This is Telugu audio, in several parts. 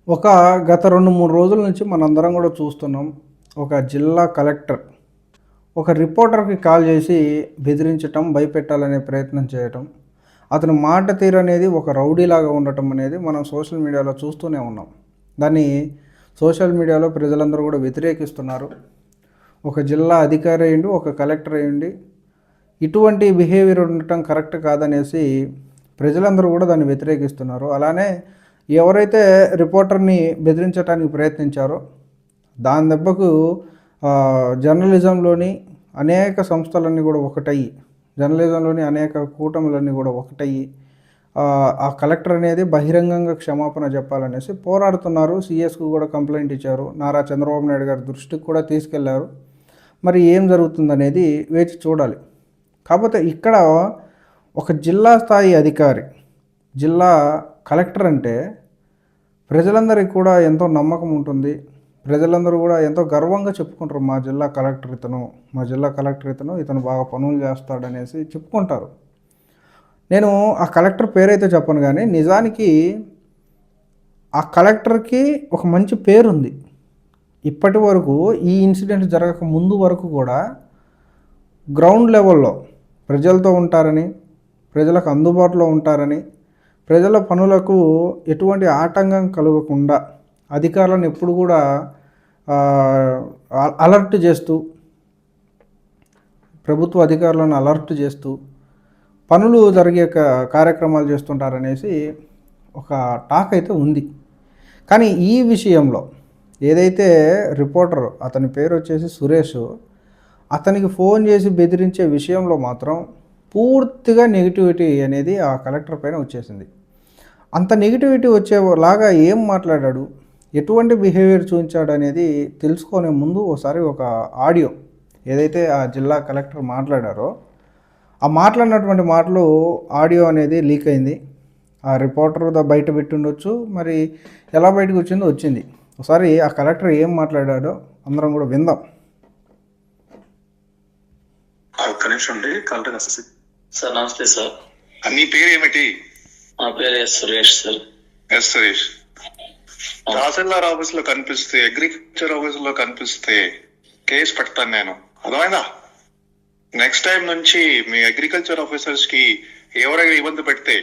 ఒక గత 2, 3 రోజుల నుంచి మనందరం కూడా చూస్తున్నాం. ఒక జిల్లా కలెక్టర్ ఒక రిపోర్టర్‌కి కాల్ చేసి బెదిరించటం, భయపెట్టాలనే ప్రయత్నం చేయటం. అతని మాట తీరనేది ఒక రౌడీలాగా ఉండటం అనేది మనం సోషల్ మీడియాలో చూస్తూనే ఉన్నాం. దాన్ని సోషల్ మీడియాలో ప్రజలందరూ కూడా వ్యతిరేకిస్తున్నారు. ఒక జిల్లా అధికారి అయ్యుండి, ఒక కలెక్టర్ అయ్యుండి ఇటువంటి బిహేవియర్ ఉండటం కరెక్ట్ కాదనేసి ప్రజలందరూ కూడా దాన్ని వ్యతిరేకిస్తున్నారు. అలానే ఎవరైతే రిపోర్టర్‌ని బెదిరించటానికి ప్రయత్నించారో దాని దెబ్బకు జర్నలిజంలోని అనేక సంస్థలన్నీ కూడా ఒకటయ్యి, జర్నలిజంలోని అనేక కూటములన్నీ కూడా ఒకటయ్యి ఆ కలెక్టర్ అనేది బహిరంగంగా క్షమాపణ చెప్పాలనేసి పోరాడుతున్నారు. సీఎస్‌కు కూడా కంప్లెయింట్ ఇచ్చారు. నారా చంద్రబాబు నాయుడు గారి దృష్టికి కూడా తీసుకెళ్లారు. మరి ఏం జరుగుతుందనేది వేచి చూడాలి. కాకపోతే ఇక్కడ ఒక జిల్లా స్థాయి అధికారి, జిల్లా కలెక్టర్ అంటే ప్రజలందరికీ కూడా ఎంతో నమ్మకం ఉంటుంది. ప్రజలందరూ కూడా ఎంతో గర్వంగా చెప్పుకుంటారు. మా జిల్లా కలెక్టర్ ఇతను, మా జిల్లా కలెక్టర్ ఇతను, ఇతను బాగా పనులు చేస్తాడనేసి చెప్పుకుంటారు. నేను ఆ కలెక్టర్ పేరైతే చెప్పను కానీ నిజానికి ఆ కలెక్టర్కి ఒక మంచి పేరుంది. ఇప్పటి వరకు ఈ ఇన్సిడెంట్ జరగక ముందు వరకు కూడా గ్రౌండ్ లెవెల్లో ప్రజలతో ఉంటారని, ప్రజలకు అందుబాటులో ఉంటారని, ప్రజల పనులకు ఎటువంటి ఆటంకం కలగకుండా అధికారులను ఎప్పుడు కూడా అలర్ట్ చేస్తూ, ప్రభుత్వ అధికారులను అలర్ట్ చేస్తూ పనులు జరిగే కార్యక్రమాలు చేస్తుంటారనేసి ఒక టాక్ అయితే ఉంది. కానీ ఈ విషయంలో ఏదైతే రిపోర్టర్, అతని పేరు వచ్చేసి సురేష్, అతనికి ఫోన్ చేసి బెదిరించే విషయంలో మాత్రం పూర్తిగా నెగిటివిటీ అనేది ఆ కలెక్టర్ పైన వచ్చేసింది. అంత నెగిటివిటీ వచ్చేలాగా ఏం మాట్లాడాడు, ఎటువంటి బిహేవియర్ చూపించాడు అనేది తెలుసుకునే ముందు ఒకసారి ఒక ఆడియో ఏదైతే ఆ జిల్లా కలెక్టర్ మాట్లాడారో ఆ మాట్లాడినటువంటి మాటలు ఆడియో అనేది లీక్ అయింది. ఆ రిపోర్టర్ బయట పెట్టి ఉండొచ్చు, మరి ఎలా బయటకు వచ్చిందో వచ్చింది. ఒకసారి ఆ కలెక్టర్ ఏం మాట్లాడాడో అందరం కూడా విందాం. ఒక్క నిమిషం అండి. కలెక్టర్ అసిస్టెంట్ సార్ నమస్తే సార్. నీ పేరు ఏమిటి? నా పేరు సురేష్ సార్. సురేష్. తహసీల్దార్ ఆఫీస్ లో కనిపిస్తే, అగ్రికల్చర్ ఆఫీస్ లో కనిపిస్తే కేసు పెడతాను నేను, అర్థమైందా? నెక్స్ట్ టైం నుంచి మీ అగ్రికల్చర్ ఆఫీసర్స్ కి ఎవరైనా ఇబ్బంది పెడితే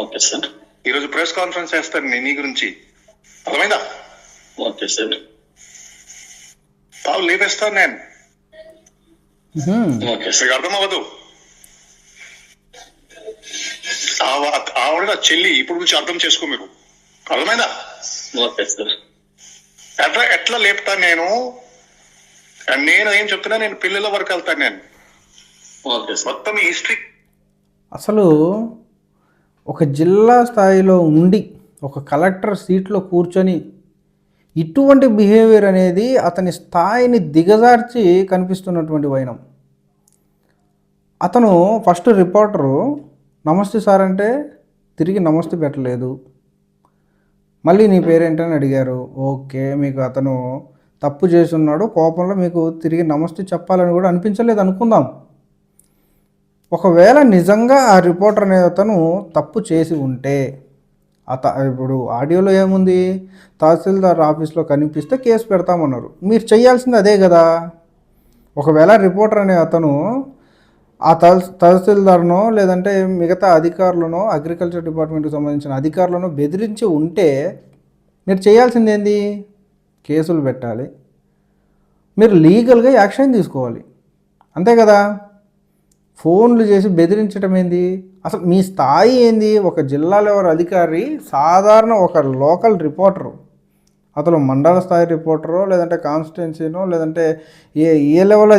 ఓకే సార్. ఈరోజు ప్రెస్ కాన్ఫరెన్స్ చేస్తాను నీ గురించి, అర్థమైందా? Okay sir. తావు లేపేస్తాను నేను. Okay sir. మీకు అర్థమవ్వదు. ఆవిడ నా చెల్లి, ఇప్పుడు నుంచి అర్థం చేసుకో మీరు, అర్థమైందా? Okay sir. ఎట్లా లేపుతాను నేను, నేను ఏం చెప్తున్నా, నేను పిల్లల వరకు వెళ్తాను నేను. Okay sir. మొత్తం ఈ హిస్టరీ. అసలు ఒక జిల్లా స్థాయిలో ఉండి ఒక కలెక్టర్ సీట్లో కూర్చొని ఇటువంటి బిహేవియర్ అనేది అతని స్థాయిని దిగజార్చి కనిపిస్తున్నటువంటి వైనం. అతను ఫస్ట్ రిపోర్టరు నమస్తే సార్ అంటే తిరిగి నమస్తే పెట్టలేదు. మళ్ళీ నీ పేరేంటని అడిగారు. ఓకే, మీకు అతను తప్పు చేస్తున్నాడు, కోపంలో మీకు తిరిగి నమస్తే చెప్పాలని కూడా అనిపించలేదు అనుకుందాం. ఒకవేళ నిజంగా ఆ రిపోర్టర్ అనే అతను తప్పు చేసి ఉంటే ఇప్పుడు ఆడియోలో ఏముంది, తహసీల్దార్ ఆఫీస్లో కనిపిస్తే కేసు పెడతామన్నారు. మీరు చేయాల్సింది అదే కదా. ఒకవేళ రిపోర్టర్ అనే అతను ఆ తహసీల్దార్నో లేదంటే మిగతా అధికారులనో, అగ్రికల్చర్ డిపార్ట్మెంట్కి సంబంధించిన అధికారులను బెదిరించి ఉంటే మీరు చేయాల్సింది ఏంది? కేసులు పెట్టాలి, మీరు లీగల్గా యాక్షన్ తీసుకోవాలి, అంతే కదా. ఫోన్లు చేసి బెదిరించడం ఏంది? అసలు మీ స్థాయి ఏంది? ఒక జిల్లా లెవెల్ అధికారి, సాధారణ ఒక లోకల్ రిపోర్టరు, అతను మండల స్థాయి రిపోర్టరో లేదంటే కాన్స్టిట్యున్సీనో లేదంటే ఏ లెవెల్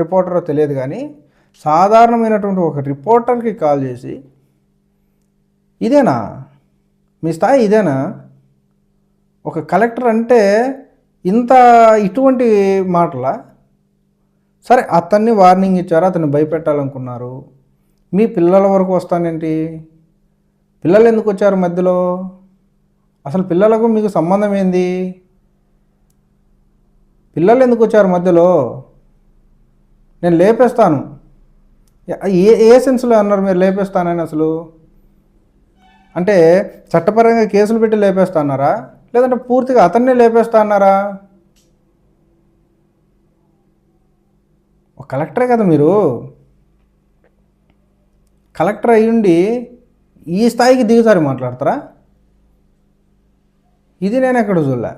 రిపోర్టరో తెలియదు, కానీ సాధారణమైనటువంటి ఒక రిపోర్టర్కి కాల్ చేసి ఇదేనా మీ స్థాయి? ఇదేనా ఒక కలెక్టర్ అంటే? ఇంత ఇటువంటి మాటలా? సరే, అతన్ని వార్నింగ్ ఇచ్చారు, అతన్ని భయపెట్టాలనుకున్నారు. మీ పిల్లల వరకు వస్తానేంటి? పిల్లలు ఎందుకు వచ్చారు మధ్యలో? అసలు పిల్లలకు మీకు సంబంధం ఏంది? పిల్లలు ఎందుకు వచ్చారు మధ్యలో? నేను లేపేస్తాను. ఏ సెన్స్లో అన్నారు మీరు లేపేస్తానని? అసలు అంటే చట్టపరంగా కేసులు పెట్టి లేపేస్తా అన్నారా, లేదంటే పూర్తిగా అతన్నే లేపేస్తా అన్నారా? ఒక కలెక్టరే కదా మీరు. కలెక్టర్ అయ్యుండి ఈ స్థాయికి దిగుతారు మాట్లాడతారా? ఇది నేను ఎక్కడ చూడలే.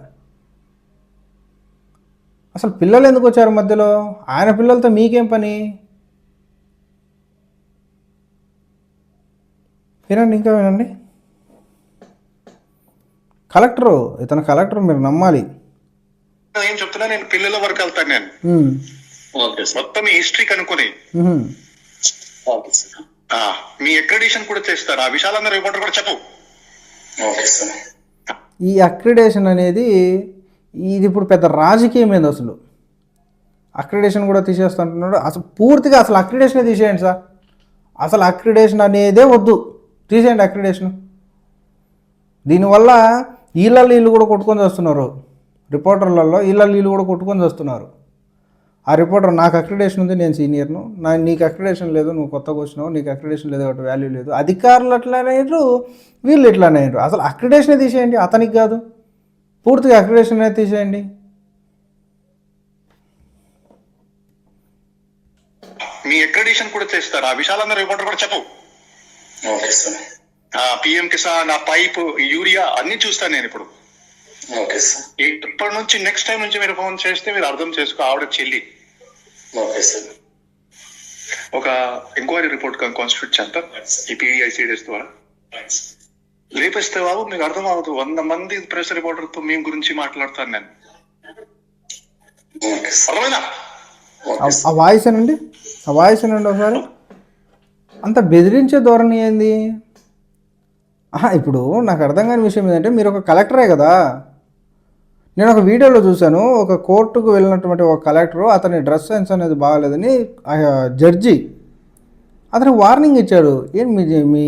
అసలు పిల్లలు ఎందుకు వచ్చారు మధ్యలో? ఆయన పిల్లలతో మీకేం పని? వినండి, ఇంకా వినండి. కలెక్టరు, ఇతను కలెక్టర్, మీరు నమ్మాలి. ఏం చెప్తున్నా, నేను పిల్లల వరకు వెళ్తాను. నేను ఓకే సార్. మొత్తం ఈ హిస్టరీ కనుక్కొని ఓకే సార్. మీ అక్రెడిషన్ కూడా చేస్తారు. ఆ విషయాలందరూ రిపోర్టర్ కూడా చెప్పు. Okay sir. ఈ అక్రిడేషన్ అనేది ఇది ఇప్పుడు పెద్ద రాజకీయమైంది. అసలు అక్రిడేషన్ కూడా తీసేస్తుంటున్నాడు. అసలు పూర్తిగా అసలు అక్రిడేషనే తీసేయండి సార్. అసలు అక్రిడేషన్ అనేదే వద్దు, తీసేయండి అక్రిడేషన్. దీనివల్ల వీళ్ళు కూడా కొట్టుకొని వస్తున్నారు. రిపోర్టర్లలో వీళ్ళు కూడా కొట్టుకొని వస్తున్నారు. ఆ రిపోర్టర్, నాకు అక్రిడేషన్ ఉంది, నేను సీనియర్ను, నీకు అక్రిడేషన్ లేదు, నువ్వు కొత్తగా వచ్చినావు, నీకు అక్రిడేషన్ లేదు కాబట్టి వాల్యూ లేదు. అధికారులు అట్లానే అయ్యారు, వీళ్ళు ఇట్లానే అయ్యారు. అసలు అక్రిడేషనే తీసేయండి, అతనికి కాదు, పూర్తిగా అక్రిడేషన్ అనేది తీసేయండి. మీ అక్రెడిషన్ కూడా చేస్తారు. ఆ విషయాలందరూ రిపోర్టర్ కూడా చెప్పు. Okay sir. పిఎం కిసాన్, ఆ పైప్, యూరియా అన్ని చూస్తాను నేను ఇప్పుడు. Okay sir. ఇప్పటి నుంచి నెక్స్ట్ టైం నుంచి మీరు ఫోన్ చేస్తే మీరు అర్థం చేసుకో, ఆవిడ చెల్లి. Okay sir. ఒక ఎంక్వైరీ రిపోర్ట్ కాన్స్టిట్యూట్ చేస్తా ఈ PDICDS ద్వారా. లేపేస్తే బాబు మీకు అర్థం అవ్వదు. 100 మంది ప్రెస్ రిపోర్టర్తో మీ గురించి మాట్లాడతాను నేను. అర్థమైనా? ఆ వాయిస్ ఏనండి, ఆ వాయిస్ ఏనండి ఒకసారి. అంత బెదిరించే ధోరణి ఏంది? ఇప్పుడు నాకు అర్థం కాని విషయం ఏంటంటే, మీరు ఒక కలెక్టరే కదా. నేను ఒక వీడియోలో చూశాను, ఒక కోర్టుకు వెళ్ళినటువంటి ఒక కలెక్టరు, అతని డ్రెస్ సెన్స్ అనేది బాగాలేదని జడ్జి అతనికి వార్నింగ్ ఇచ్చాడు. ఏం మీ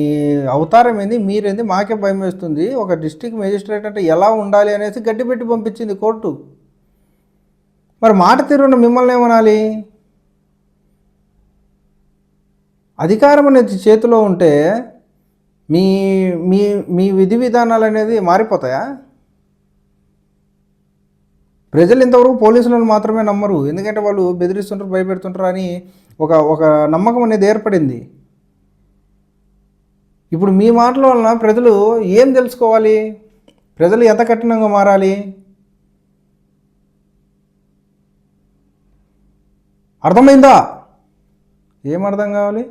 అవతారం ఏంది, మీరేంది, మాకే భయం వేస్తుంది, ఒక డిస్ట్రిక్ట్ మేజిస్ట్రేట్ అంటే ఎలా ఉండాలి అనేసి గడ్డి పెట్టి పంపించింది కోర్టు. మరి మాట తీరున్న మిమ్మల్ని ఏమనాలి? అధికారం అనేది చేతిలో ఉంటే మీ మీ మీ విధి విధానాలు అనేది మారిపోతాయా? ప్రజలు ఇంతవరకు పోలీసులను మాత్రమే నమ్మరు, ఎందుకంటే వాళ్ళు బెదిరిస్తుంటారు, భయపెడుతుంటారు అని ఒక నమ్మకం అనేది ఏర్పడింది. ఇప్పుడు మీ మాటల వలన ప్రజలు ఏం తెలుసుకోవాలి? ప్రజలు ఎంత కఠినంగా మారాలి? అర్థమైందా? ఏం అర్థం కావాలి?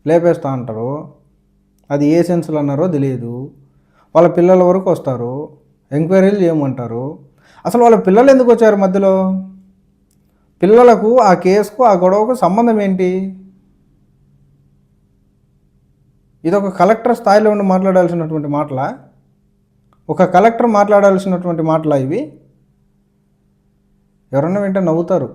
లేపేస్తా అంటారు, అది ఏ సెన్స్లో అన్నారో తెలియదు. వాళ్ళ పిల్లల వరకు వస్తారు, ఎంక్వైరీలు చేయమంటారు. అసలు వాళ్ళ పిల్లలు ఎందుకు వచ్చారు మధ్యలో? పిల్లలకు ఆ కేసుకు ఆ గొడవకు సంబంధం ఏంటి? ఇదొక కలెక్టర్ స్థాయిలో ఉండి మాట్లాడాల్సినటువంటి మాటలా? ఒక కలెక్టర్ మాట్లాడాల్సినటువంటి మాటలా ఇవి? ఎవరన్నా వింటే నవ్వుతారు.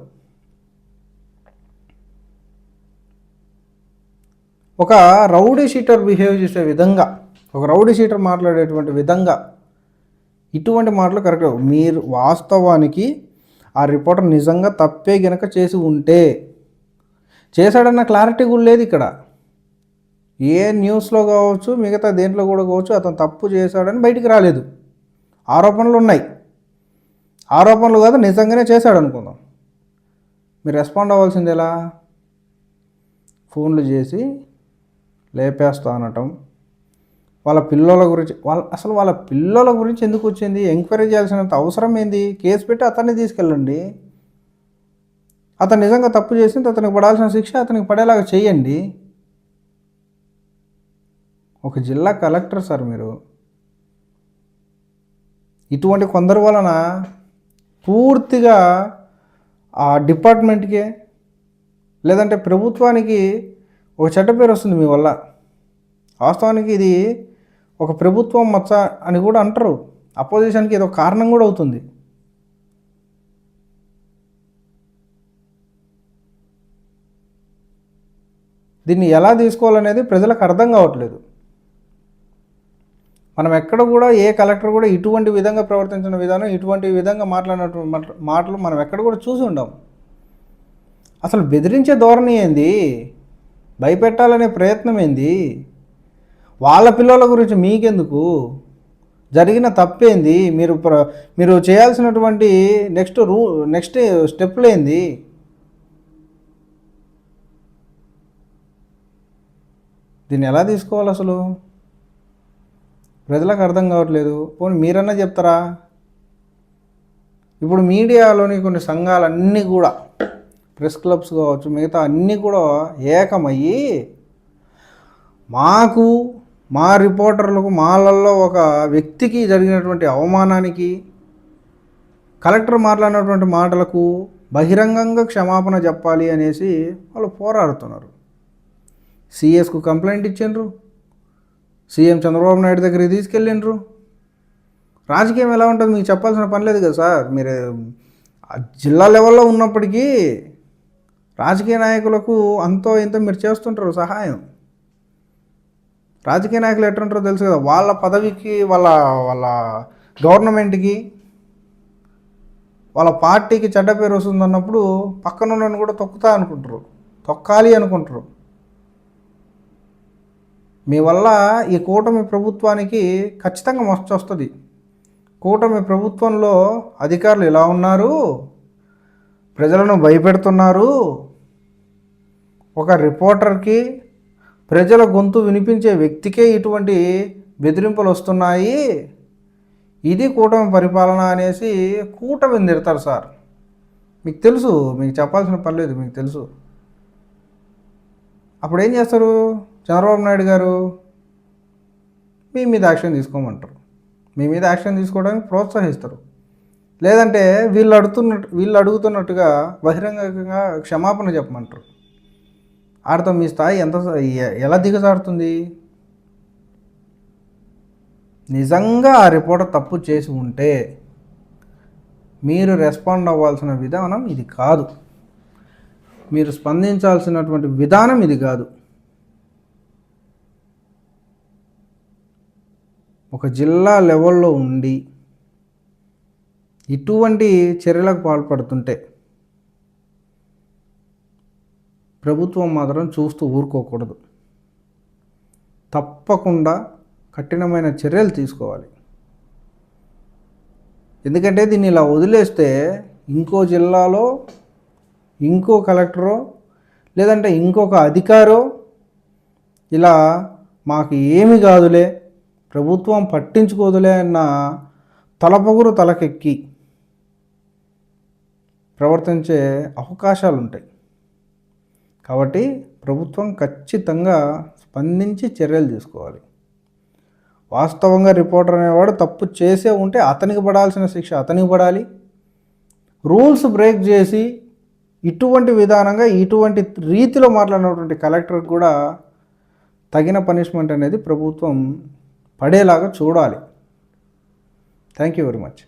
ఒక రౌడీ షీటర్ బిహేవ్ చేసే విధంగా, ఒక రౌడీ షీటర్ మాట్లాడేటువంటి విధంగా ఇటువంటి మాటలు కరెక్ట్. మీరు వాస్తవానికి ఆ రిపోర్టర్ నిజంగా తప్పే గనక చేసి ఉంటే, చేశాడన్న క్లారిటీ కూడా లేదు ఇక్కడ. ఏ న్యూస్లో కావచ్చు, మిగతా దేంట్లో కూడా కావచ్చు, అతను తప్పు చేశాడని బయటికి రాలేదు. ఆరోపణలు ఉన్నాయి. ఆరోపణలు కాదు, నిజంగానే చేశాడు అనుకుందాం. మీరు రెస్పాండ్ అవ్వాల్సింది ఎలా? ఫోన్లు చేసి లేపేస్తా అనటం, వాళ్ళ పిల్లల గురించి, అసలు వాళ్ళ పిల్లల గురించి ఎందుకు వచ్చింది? ఎంక్వైరీ చేయాల్సినంత అవసరం ఏంది? కేసు పెట్టి అతన్ని తీసుకెళ్ళండి. అతను నిజంగా తప్పు చేసింది, అతనికి పడాల్సిన శిక్ష అతనికి పడేలాగా చేయండి. ఒక జిల్లా కలెక్టర్ సార్ మీరు. ఇటువంటి కొందరు వలన పూర్తిగా ఆ డిపార్ట్మెంట్కే లేదంటే ప్రభుత్వానికి ఒక చెడ్డ పేరు వస్తుంది మీ వల్ల. వాస్తవానికి ఇది ఒక ప్రభుత్వం మచ్చ అని కూడా అంటారు. అపోజిషన్కి ఇది ఒక కారణం కూడా అవుతుంది. దీన్ని ఎలా తీసుకోవాలనేది ప్రజలకు అర్థం కావట్లేదు. మనం ఎక్కడ కూడా ఏ కలెక్టర్ కూడా ఇటువంటి విధంగా ప్రవర్తించిన విధానం, ఇటువంటి విధంగా మాట్లాడినటువంటి మాటలు మనం ఎక్కడ కూడా చూసి ఉండం. అసలు బెదిరించే ధోరణి ఏంది? భయపెట్టాలనే ప్రయత్నం ఏంది? వాళ్ళ పిల్లల గురించి మీకెందుకు? జరిగిన తప్పేంది? మీరు చేయాల్సినటువంటి నెక్స్ట్ స్టెప్లు ఏంది? దీన్ని ఎలా తీసుకోవాలి అసలు? ప్రజలకు అర్థం కావట్లేదు. పోనీ మీరన్నా చెప్తారా? ఇప్పుడు మీడియాలోని కొన్ని సంఘాలన్నీ కూడా, ప్రెస్ క్లబ్స్ కావచ్చు, మిగతా అన్నీ కూడా ఏకమయ్యి మా రిపోర్టర్లకు మాలల్లో ఒక వ్యక్తికి జరిగినటువంటి అవమానానికి, కలెక్టర్ మాట్లాడినటువంటి మాటలకు బహిరంగంగా క్షమాపణ చెప్పాలి అనేసి వాళ్ళు పోరాడుతున్నారు. సిఎస్కు కంప్లైంట్ ఇచ్చిండ్రు, సీఎం చంద్రబాబు నాయుడు దగ్గరికి తీసుకెళ్ళిండ్రు. రాజకీయం ఎలా ఉంటుంది మీకు చెప్పాల్సిన పని లేదు కదా సార్. మీరు జిల్లా లెవెల్లో ఉన్నప్పటికీ రాజకీయ నాయకులకు అంతో ఇంతో మీరు చేస్తుంటారు సహాయం. రాజకీయ నాయకులు ఎట్లుంటారో తెలుసు కదా. వాళ్ళ పదవికి, వాళ్ళ గవర్నమెంట్కి, వాళ్ళ పార్టీకి చెడ్డ పేరు వస్తుందన్నప్పుడు పక్కన కూడా తొక్కాలి అనుకుంటారు. మీ వల్ల ఈ కూటమి ప్రభుత్వానికి ఖచ్చితంగా మస్తు వస్తుంది. కూటమి ప్రభుత్వంలో అధికారులు ఎలా ఉన్నారు, ప్రజలను భయపెడుతున్నారు. ఒక రిపోర్టర్కి, ప్రజల గొంతు వినిపించే వ్యక్తికే ఇటువంటి బెదిరింపులు వస్తున్నాయి. ఇది కూటమి పరిపాలన అనేసి కూటమిని తిడతారు సార్. మీకు తెలుసు, మీకు చెప్పాల్సిన పని లేదు, మీకు తెలుసు. అప్పుడు ఏం చేస్తారు చంద్రబాబు నాయుడు గారు? మీ మీద యాక్షన్ తీసుకోమంటారు. మీ మీద యాక్షన్ తీసుకోవడానికి ప్రోత్సహిస్తారు. లేదంటే వీళ్ళు అడుగుతున్నట్టుగా బహిరంగంగా క్షమాపణ చెప్పమంటారు. ఆడితో మీ స్థాయి ఎలా దిగజారుతుంది? నిజంగా ఆ రిపోర్టర్ తప్పు చేసి ఉంటే మీరు రెస్పాండ్ అవ్వాల్సిన విధానం ఇది కాదు. మీరు స్పందించాల్సినటువంటి విధానం ఇది కాదు. ఒక జిల్లా లెవెల్లో ఉండి ఇటువంటి చర్యలకు పాల్పడుతుంటే ప్రభుత్వం మాత్రం చూస్తూ ఊరుకోకూడదు. తప్పకుండా కఠినమైన చర్యలు తీసుకోవాలి. ఎందుకంటే దీన్ని ఇలా వదిలేస్తే ఇంకో జిల్లాలో ఇంకో కలెక్టరో లేదంటే ఇంకొక అధికారో ఇలా మాకు ఏమి కాదులే, ప్రభుత్వం పట్టించుకోదులే అన్న తలపొగురు తలకెక్కి ప్రవర్తించే అవకాశాలు ఉంటాయి. కాబట్టి ప్రభుత్వం ఖచ్చితంగా స్పందించి చర్యలు తీసుకోవాలి. వాస్తవంగా రిపోర్టర్ అనేవాడు తప్పు చేసే ఉంటే అతనికి పడాల్సిన శిక్ష అతనికి పడాలి. రూల్స్ బ్రేక్ చేసి ఇటువంటి విధానంగా ఇటువంటి రీతిలో మాట్లాడినటువంటి కలెక్టర్కి కూడా తగిన పనిష్మెంట్ అనేది ప్రభుత్వం పడేలాగా చూడాలి. Thank you very much.